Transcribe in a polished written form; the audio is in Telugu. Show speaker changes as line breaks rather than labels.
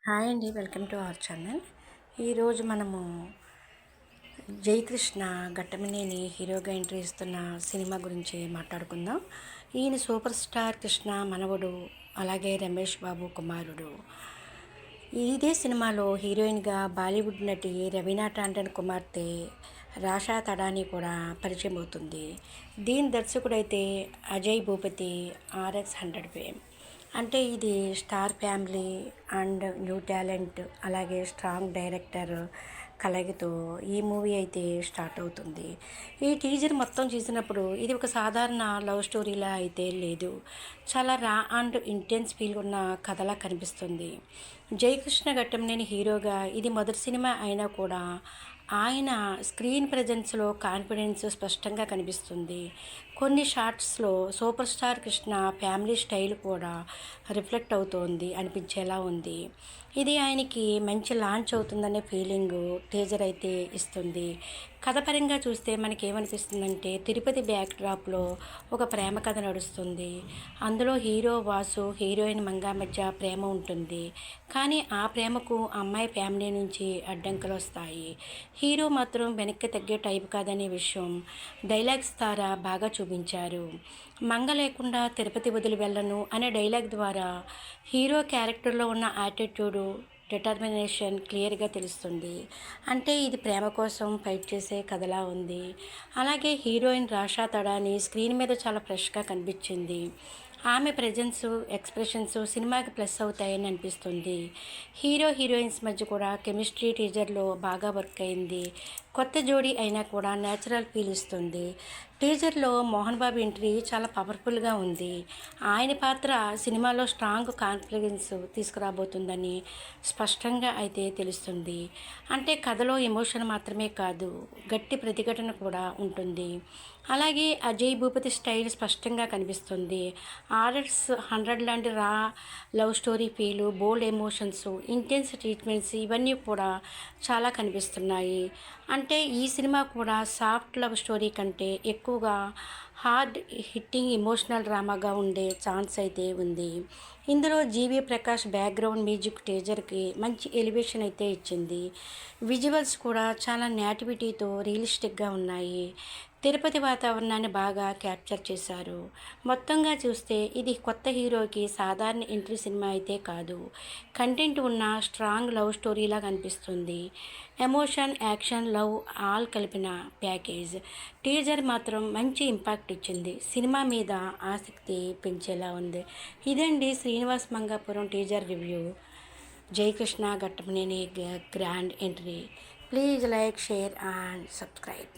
హాయ్ అండి, వెల్కమ్ టు అవర్ ఛానల్. ఈరోజు మనము జయకృష్ణ ఘట్టమనేని హీరోగా ఎంట్రీ ఇస్తున్న సినిమా గురించి మాట్లాడుకుందాం. ఈయన సూపర్ స్టార్ కృష్ణ మనవడు, అలాగే రమేష్ బాబు కుమారుడు. ఇదే సినిమాలో హీరోయిన్గా బాలీవుడ్ నటి రవీనా టాండన్ కుమార్తె రాషా తడాని కూడా పరిచయం అవుతుంది. దీని దర్శకుడైతే అజయ్ భూపతి, RX100 ఫేమ్. అంటే ఇది star family and new talent, అలాగే స్ట్రాంగ్ డైరెక్టర్ కలయికతో ఈ మూవీ అయితే స్టార్ట్ అవుతుంది. ఈ టీజర్ మొత్తం చూసినప్పుడు ఇది ఒక సాధారణ లవ్ స్టోరీలా అయితే లేదు, చాలా రా అండ్ ఇంటెన్స్ ఫీల్ ఉన్న కథలా కనిపిస్తుంది. జయకృష్ణ ఘట్టమనేని హీరోగా ఇది మొదటి సినిమా అయినా కూడా ఆయన స్క్రీన్ ప్రజెన్స్లో కాన్ఫిడెన్స్ స్పష్టంగా కనిపిస్తుంది. కొన్ని షార్ట్స్లో super star Krishna family style కూడా రిఫ్లెక్ట్ అవుతోంది అనిపించేలా ఉంది. ఇది ఆయనకి మంచి లాంచ్ అవుతుందనే ఫీలింగు టీజర్ అయితే ఇస్తుంది. కథ పరంగా చూస్తే మనకి ఏమనిపిస్తుందంటే, తిరుపతి బ్యాక్ డ్రాప్లో ఒక ప్రేమ కథ నడుస్తుంది. అందులో హీరో వాసు, హీరోయిన్ మంగా మధ్య ప్రేమ ఉంటుంది. కానీ ఆ ప్రేమకు అమ్మాయి ఫ్యామిలీ నుంచి అడ్డంకులు వస్తాయి. హీరో మాత్రం వెనక్కి తగ్గే టైప్ కాదనే విషయం డైలాగ్స్ ద్వారా బాగా చూపించారు. మంగ లేకుండా తిరుపతి వదిలి వెళ్ళను అనే డైలాగ్ ద్వారా హీరో క్యారెక్టర్లో ఉన్న యాటిట్యూడు, డిటర్మినేషన్ క్లియర్గా తెలుస్తుంది. అంటే ఇది ప్రేమ కోసం ఫైట్ చేసే కథలా ఉంది. అలాగే హీరోయిన్ రాషా తడాని స్క్రీన్ మీద చాలా ఫ్రెష్గా కనిపించింది. ఆమె ప్రజెన్స్, ఎక్స్ప్రెషన్స్ సినిమాకి ప్లస్ అవుతాయని అనిపిస్తుంది. హీరో హీరోయిన్స్ మధ్య కూడా కెమిస్ట్రీ టీజర్లో బాగా వర్క్ అయింది. కొత్త జోడీ అయినా కూడా న్యాచురల్ ఫీల్ ఇస్తుంది. టీజర్లో మోహన్ బాబు ఎంట్రీ చాలా పవర్ఫుల్గా ఉంది. ఆయన పాత్ర సినిమాలో స్ట్రాంగ్ కాన్ఫిడెన్స్ తీసుకురాబోతుందని స్పష్టంగా అయితే తెలుస్తుంది. అంటే కథలో ఎమోషన్ మాత్రమే కాదు, గట్టి ప్రతిఘటన కూడా ఉంటుంది. అలాగే అజయ్ భూపతి స్టైల్ స్పష్టంగా కనిపిస్తుంది. RX100 లాంటి రా లవ్ స్టోరీ ఫీలు, బోల్డ్ ఎమోషన్స్, ఇంటెన్స్ ట్రీట్మెంట్స్ ఇవన్నీ కూడా చాలా కనిపిస్తున్నాయి. అంటే ఈ సినిమా కూడా సాఫ్ట్ లవ్ స్టోరీ కంటే ఎక్కువగా హార్డ్ హిట్టింగ్ ఎమోషనల్ డ్రామాగా ఉండే ఛాన్స్ అయితే ఉంది. ఇందులో జీవి ప్రకాష్ బ్యాక్గ్రౌండ్ మ్యూజిక్ టీజర్కి మంచి ఎలివేషన్ అయితే ఇచ్చింది. విజువల్స్ కూడా చాలా నేటివిటీతో రియలిస్టిక్గా ఉన్నాయి. తిరుపతి వాతావరణాన్ని బాగా క్యాప్చర్ చేశారు. మొత్తంగా చూస్తే ఇది కొత్త హీరోకి సాధారణ ఎంట్రీ సినిమా అయితే కాదు, కంటెంట్ ఉన్న స్ట్రాంగ్ లవ్ స్టోరీలా కనిపిస్తుంది. ఎమోషన్, యాక్షన్, లవ్ ఆల్ కలిపిన ప్యాకేజ్. టీజర్ మాత్రం మంచి ఇంపాక్ట్ ఇచ్చింది, సినిమా మీద ఆసక్తి పెంచేలా ఉంది. ఇదండి Srinivas Mangapuram teaser review. Jayakrishna Ghattamaneni grand entry. Please like, share and subscribe.